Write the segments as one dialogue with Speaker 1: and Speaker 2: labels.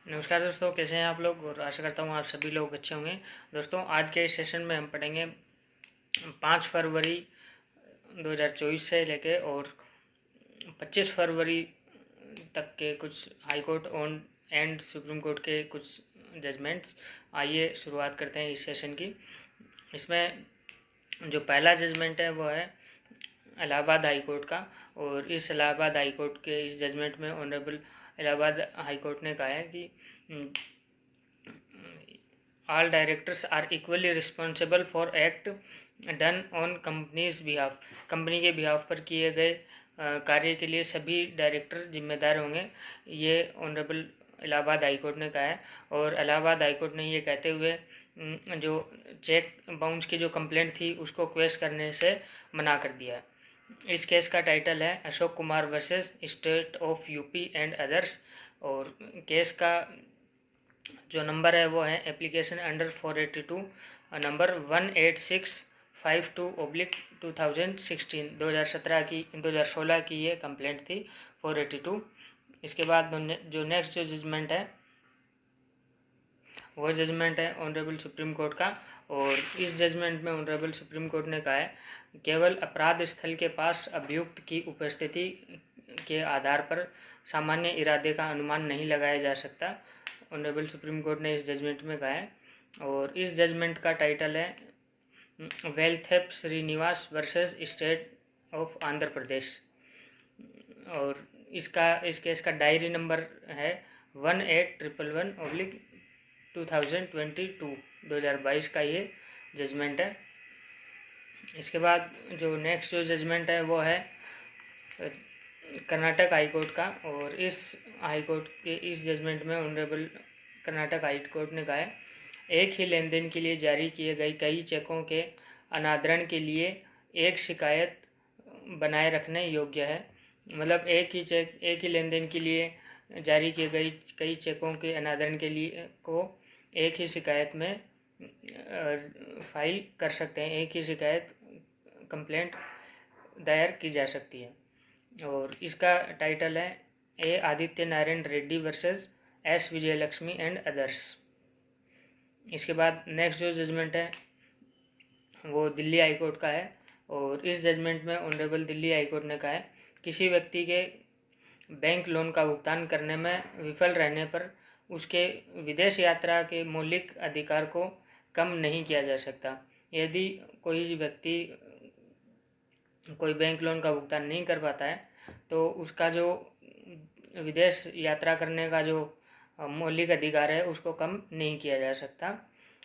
Speaker 1: नमस्कार दोस्तों, कैसे हैं आप लोग। और आशा करता हूँ आप सभी लोग अच्छे होंगे। दोस्तों, आज के इस सेशन में हम पढ़ेंगे 5 फरवरी 2024 से लेके और 25 फरवरी तक के कुछ high court on and supreme court के कुछ जजमेंट्स। आइए शुरुआत करते हैं इस सेशन की। इसमें जो पहला जजमेंट है वो है इलाहाबाद हाई कोर्ट का। और इस इलाहाबाद हाई कोर्ट के इस जजमेंट में ऑनरेबल इलाहाबाद हाई कोर्ट ने कहा है कि all directors are equally responsible for act done on company's behalf। Company के बिहाफ पर किए गए कार्य के लिए सभी डायरेक्टर जिम्मेदार होंगे, ये ऑनरेबल इलाहाबाद हाई कोर्ट ने कहा है। और इलाहाबाद हाई कोर्ट ने ये कहते हुए जो चेक बाउंस की जो कंप्लेंट थी उसको क्वेश करने से मना कर दिया है। इस केस का टाइटल है Ashok Kumar versus state of UP and others. और केस का जो नंबर है वो है एप्लीकेशन अंडर 482 नंबर 18652/2016 2016 की ये कंप्लेंट थी 482। इसके बाद जो नेक्स्ट जो जजमेंट है वो जजमेंट है ऑनरेबल सुप्रीम कोर्ट का। और इस जजमेंट में ऑनरेबल सुप्रीम कोर्ट ने कहा है केवल अपराध स्थल के पास अभियुक्त की उपस्थिति के आधार पर सामान्य इरादे का अनुमान नहीं लगाया जा सकता। ऑनरेबल सुप्रीम कोर्ट ने इस जजमेंट में कहा है। और इस जजमेंट का टाइटल है वेल्थेप Srinivas versus state of Andhra Pradesh. और इस केस का डायरी नंबर है 18111/2022 का ये जजमेंट है। इसके बाद जो नेक्स्ट जो जजमेंट है वो है कर्नाटक हाई कोर्ट का। और इस हाई कोर्ट के इस जजमेंट में ऑनरेबल कर्नाटक हाई कोर्ट ने कहा है एक ही लेन देन के लिए जारी किए गए कई चेकों के अनादरण के लिए एक शिकायत बनाए रखने योग्य है। मतलब एक ही लेन देन के लिए जारी किए गए कई चेकों के अनादरण के लिए को एक ही शिकायत में फाइल कर सकते हैं, एक ही शिकायत कंप्लेंट दायर की जा सकती है। और इसका टाइटल है A Aditya Narayan Reddy versus S Vijayalakshmi and others. इसके बाद नेक्स्ट जो जजमेंट है वो दिल्ली हाई कोर्ट का है। और इस जजमेंट में ऑनरेबल दिल्ली हाई कोर्ट ने कहा है किसी व्यक्ति के बैंक लोन का भुगतान करने में विफल रहने पर उसके विदेश यात्रा के मौलिक अधिकार को कम नहीं किया जा सकता। यदि कोई व्यक्ति कोई बैंक लोन का भुगतान नहीं कर पाता है तो उसका जो विदेश यात्रा करने का जो मौलिक अधिकार है उसको कम नहीं किया जा सकता।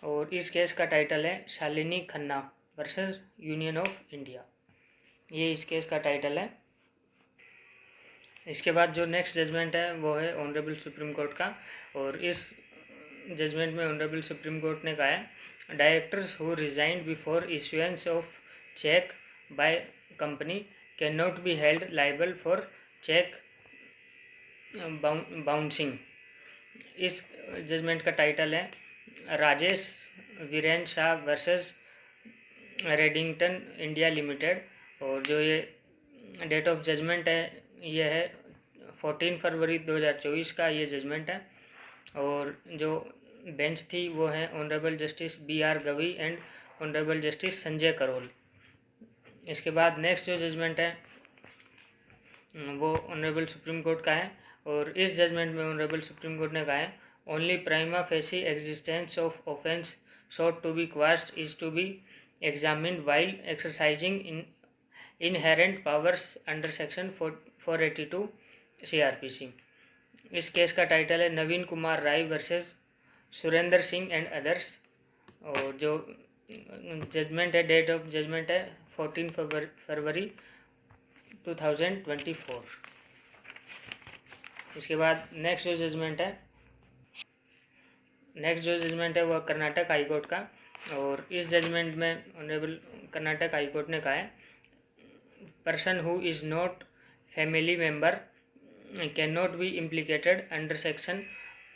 Speaker 1: और इस केस का टाइटल है Shalini Khanna versus union of India, ये इस केस का टाइटल है। इसके बाद जो नेक्स्ट जजमेंट है वो है ऑनरेबल सुप्रीम कोर्ट का। और इस जजमेंट में ऑनरेबल सुप्रीम कोर्ट ने कहा है directors who resigned before issuance of cheque by company can not be held liable for cheque bouncing. इस जजमेंट का टाइटल है Rajesh Viren Shah versus Redington India limited. और जो ये डेट ऑफ जजमेंट है ये है 14 फरवरी 2024 का ये जजमेंट है। और जो बेंच थी वो है honourable justice BR Gavi and honourable justice Sanjay Karol. इसके बाद नेक्स्ट जो जजमेंट है वो ऑनरेबल सुप्रीम कोर्ट का है। और इस जजमेंट में ऑनरेबल सुप्रीम कोर्ट ने कहा है only prima facie existence of offence sought to be quashed is to be examined while exercising inherent powers under section 482 CRPC। इस केस का टाइटल है Naveen Kumar Rai versus Surendra Singh and others. और जो जजमेंट है डेट ऑफ जजमेंट है 14 फरवरी 2024। इसके बाद नेक्स्ट जो जजमेंट है वह कर्नाटक हाई कोर्ट का। और इस जजमेंट में ऑनरेबल कर्नाटक हाई कोर्ट ने कहा है person who is not family member can not be implicated under section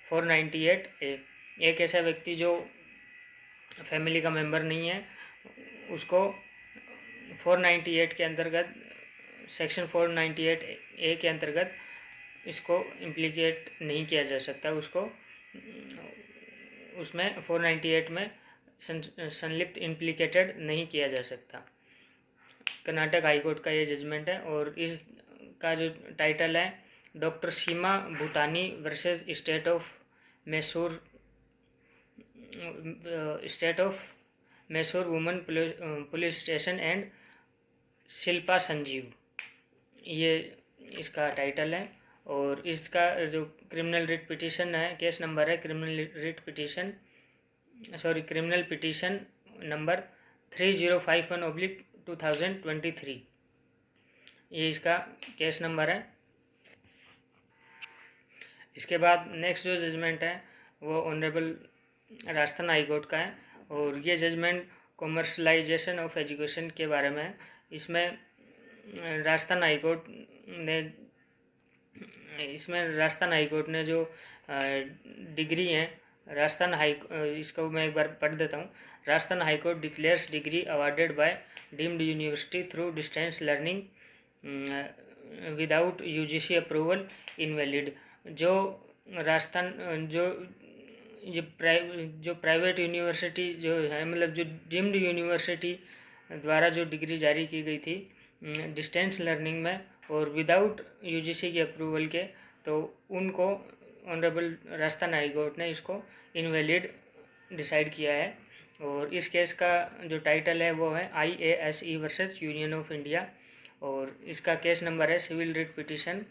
Speaker 1: 498A। एक ऐसा व्यक्ति जो फैमिली का मेंबर नहीं है उसको 498 के अंतर्गत सेक्शन 498A के अंतर्गत इसको इम्प्लीकेट नहीं किया जा सकता, उसको उसमें 498 में संलिप्त इम्प्लीकेटेड नहीं किया जा सकता। कर्नाटक हाई कोर्ट का ये जजमेंट है और इसका जो टाइटल है doctor Seema Bhutani versus state of Mysore women police station and Shilpa Sanjeev, ये इसका टाइटल है। और इसका जो क्रिमिनल रिट पिटीशन है, केस नंबर है क्रिमिनल पिटीशन नंबर 3051/2023, ये इसका केस नंबर है। इसके बाद नेक्स्ट जो जजमेंट है वो ऑनरेबल राजस्थान हाई कोर्ट का है और ये जजमेंट कॉमर्शलाइजेशन ऑफ एजुकेशन के बारे में है। इसमें राजस्थान हाई कोर्ट ने जो डिग्री हैं इसको मैं एक बार पढ़ देता हूँ। Rajasthan high court declares degree awarded by deemed university through distance learning without UGC approval invalid. जो राजस्थान जो प्राइवेट यूनिवर्सिटी जो है, मतलब जो डीम्ड यूनिवर्सिटी द्वारा जो डिग्री जारी की गई थी डिस्टेंस लर्निंग में और विदाउट यूजीसी के अप्रूवल के, तो उनको ऑनरेबल राजस्थान हाई कोर्ट ने इसको इनवैलिड डिसाइड किया है। और इस केस का जो टाइटल है वो है IASE versus union of India और इसका केस नंबर है सिविल रिट पिटीशन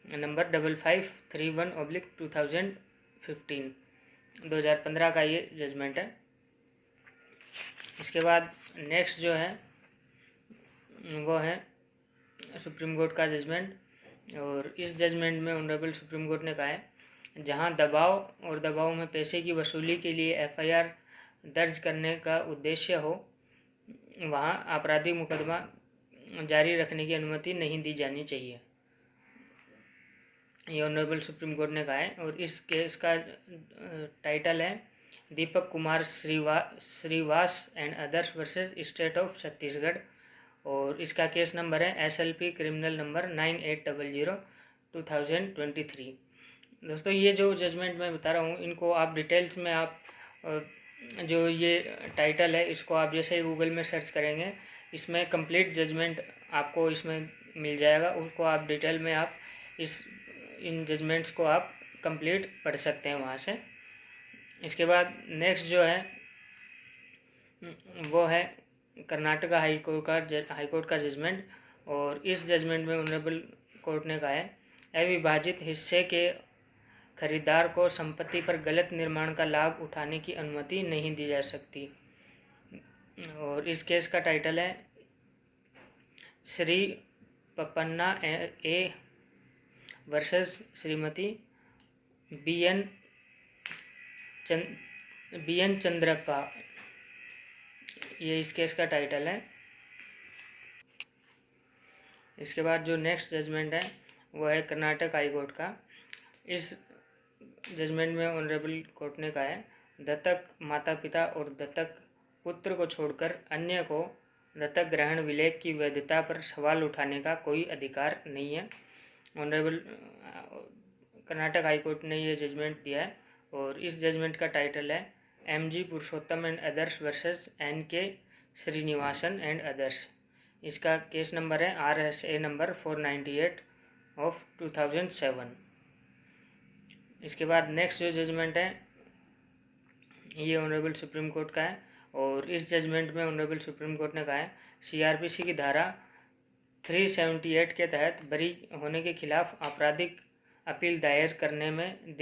Speaker 1: नंबर 5531/2015, 2015 का ये जजमेंट है। इसके बाद नेक्स्ट जो है वो है सुप्रीम कोर्ट का जजमेंट और इस जजमेंट में ऑनरेबल सुप्रीम कोर्ट ने कहा है जहां दबाव में पैसे की वसूली के लिए FIR दर्ज करने का उद्देश्य हो वहां आपराधिक मुकदमा जारी रखने की अनुमति नहीं दी जानी चाहिए, ये ऑनरेबल सुप्रीम कोर्ट ने कहा है। और इस केस का टाइटल है Deepak Kumar Shrivas and others versus state of Chhattisgarh और इसका केस नंबर है SLP क्रिमिनल नंबर 9800/2023। दोस्तों ये जो जजमेंट मैं बता रहा हूँ इनको आप डिटेल्स में आप जो ये टाइटल है इसको आप जैसे ही गूगल में सर्च करेंगे इसमें कंप्लीट जजमेंट आपको इसमें मिल जाएगा, उसको आप डिटेल में आप इन जजमेंट्स को आप कंप्लीट पढ़ सकते हैं वहाँ से। इसके बाद नेक्स्ट जो है वो है कर्नाटका हाई कोर्ट का जजमेंट और इस जजमेंट में ऑनरेबल कोर्ट ने कहा है अविभाजित हिस्से के खरीदार को संपत्ति पर गलत निर्माण का लाभ उठाने की अनुमति नहीं दी जा सकती। और इस केस का टाइटल है Shri Papanna A versus Shrimati BN Chandrappa, ये इस केस का टाइटल है। इसके बाद जो नेक्स्ट जजमेंट है वो है कर्नाटक हाई कोर्ट का। इस जजमेंट में ऑनरेबल कोर्ट ने कहा है दत्तक माता पिता और दत्तक पुत्र को छोड़कर अन्य को दत्तक ग्रहण विलेख की वैधता पर सवाल उठाने का कोई अधिकार नहीं है। ऑनरेबल कर्नाटक हाई कोर्ट ने ये जजमेंट दिया है और इस जजमेंट का टाइटल है MG Purushottam and others versus NK Srinivasan and others, इसका केस नंबर है RSA नंबर 498/2007। इसके बाद नेक्स्ट जो जजमेंट है ये ऑनरेबल सुप्रीम कोर्ट का है और इस जजमेंट में ऑनरेबल सुप्रीम कोर्ट ने कहा है CRPC की धारा 378 के तहत बरी होने के खिलाफ आपराधिक अपील दायर करने में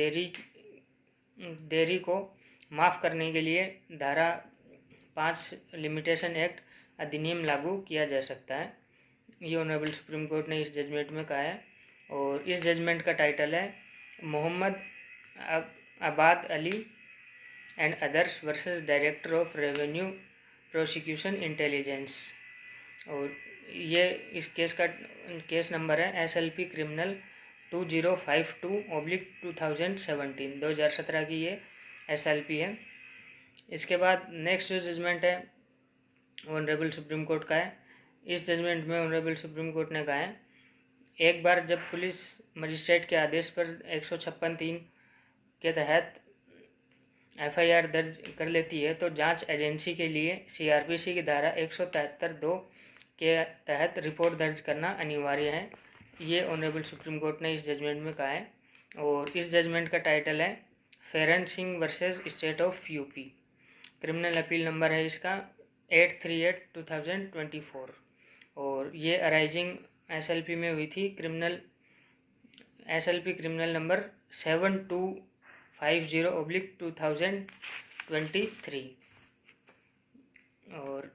Speaker 1: देरी को माफ़ करने के लिए धारा 5 लिमिटेशन एक्ट अधिनियम लागू किया जा सकता है, ये ऑनरेबल सुप्रीम कोर्ट ने इस जजमेंट में कहा है। और इस जजमेंट का टाइटल है मोहम्मद आबाद Ali and others versus director of revenue prosecution intelligence और ये इस केस का केस नंबर है SLP क्रिमिनल 2052/2017, 2017 की ये SLP है। इसके बाद नेक्स्ट जो जजमेंट है ऑनरेबल सुप्रीम कोर्ट का है। इस जजमेंट में ऑनरेबल सुप्रीम कोर्ट ने कहा है एक बार जब पुलिस मजिस्ट्रेट के आदेश पर 156(3) के तहत एफआईआर दर्ज कर लेती है तो जांच एजेंसी के लिए सीआरपीसी की धारा 173(2) के तहत रिपोर्ट दर्ज करना अनिवार्य है। ये ऑनरेबल सुप्रीम कोर्ट ने इस जजमेंट में कहा है। और इस जजमेंट का टाइटल है Feran Singh versus state of UP. Criminal appeal number है इसका 838/2024 और ये अराइजिंग एसएलपी में हुई थी। SLP criminal number 7250/2023। और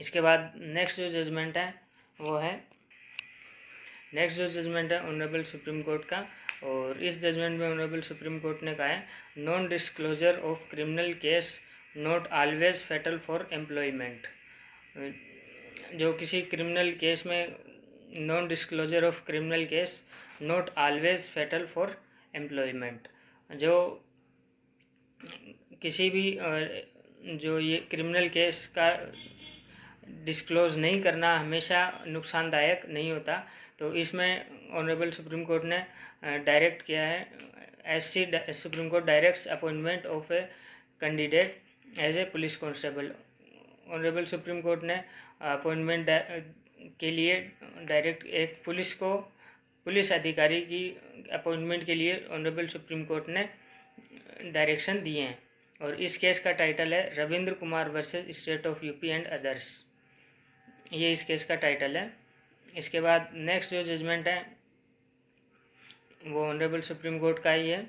Speaker 1: इसके बाद नेक्स्ट जो जजमेंट है ऑनरेबल सुप्रीम कोर्ट का। और इस जजमेंट में ऑनरेबल सुप्रीम कोर्ट ने कहा है non disclosure of criminal case not always fatal for employment. जो किसी क्रिमिनल केस में non disclosure of criminal case not always fatal for employment, जो किसी भी जो ये क्रिमिनल केस का डिस्क्लोज नहीं करना हमेशा नुकसानदायक नहीं होता। तो इसमें ऑनरेबल सुप्रीम कोर्ट ने डायरेक्ट किया है supreme court directs appointment of a candidate as a police constable. Honourable supreme court ने अपॉइंटमेंट के लिए डायरेक्ट एक पुलिस अधिकारी की अपॉइंटमेंट के लिए ऑनरेबल सुप्रीम कोर्ट ने डायरेक्शन दिए हैं। और इस केस का टाइटल है Ravindra Kumar versus state of UP and others. ये इस केस का टाइटल है। इसके बाद नेक्स्ट जो जजमेंट है वो ऑनरेबल सुप्रीम कोर्ट का ही है।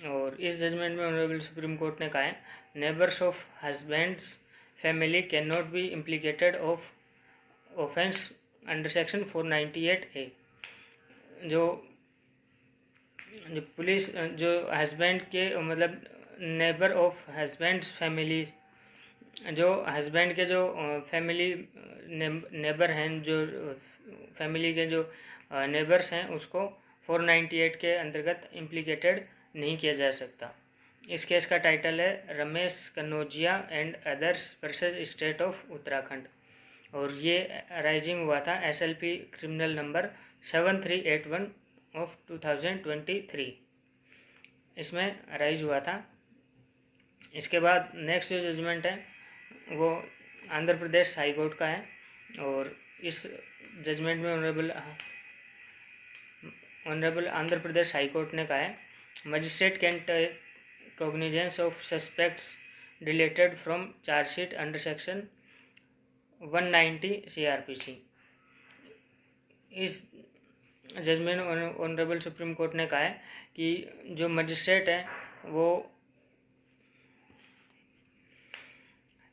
Speaker 1: और इस जजमेंट में ऑनरेबल सुप्रीम कोर्ट ने कहा है neighbours of husband's family can not be implicated of offence under section 498A। जो पुलिस जो हस्बैंड के मतलब नेबर ऑफ हस्बैंड्स फैमिली, जो हस्बैंड के जो फैमिली नेबर हैं, जो फैमिली के जो नेबर्स हैं उसको 498 के अंतर्गत इम्प्लीकेटेड नहीं किया जा सकता। इस केस का टाइटल है Ramesh Kannaujia and others versus state of Uttarakhand. और ये राइजिंग हुआ था एसएलपी क्रिमिनल नंबर 7381/2023 इसमें राइज हुआ था। इसके बाद नेक्स्ट जो जजमेंट है वो आंध्र प्रदेश हाई कोर्ट का है। और इस जजमेंट में honourable Andhra Pradesh high court ने कहा है magistrate can take cognizance of suspects deleted from charge sheet under section 190 CRPC। इस जजमेंट ऑनरेबल सुप्रीम कोर्ट ने कहा है कि जो मजिस्ट्रेट है वो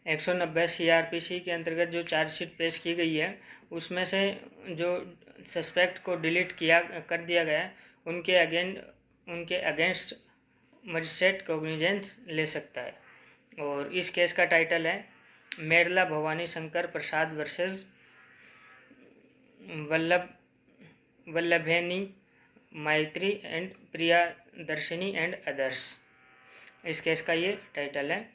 Speaker 1: 190 CRPC के अंतर्गत जो चार्जशीट पेश की गई है उसमें से जो सस्पेक्ट को डिलीट कर दिया गया है उनके अगेंस्ट मजिस्ट्रेट कॉग्निजेंस ले सकता है। और इस केस का टाइटल है मेरला भवानी शंकर प्रसाद वर्सेस वल्लभेनी मैत्री and Priya Darshini and others. इस केस का ये टाइटल है।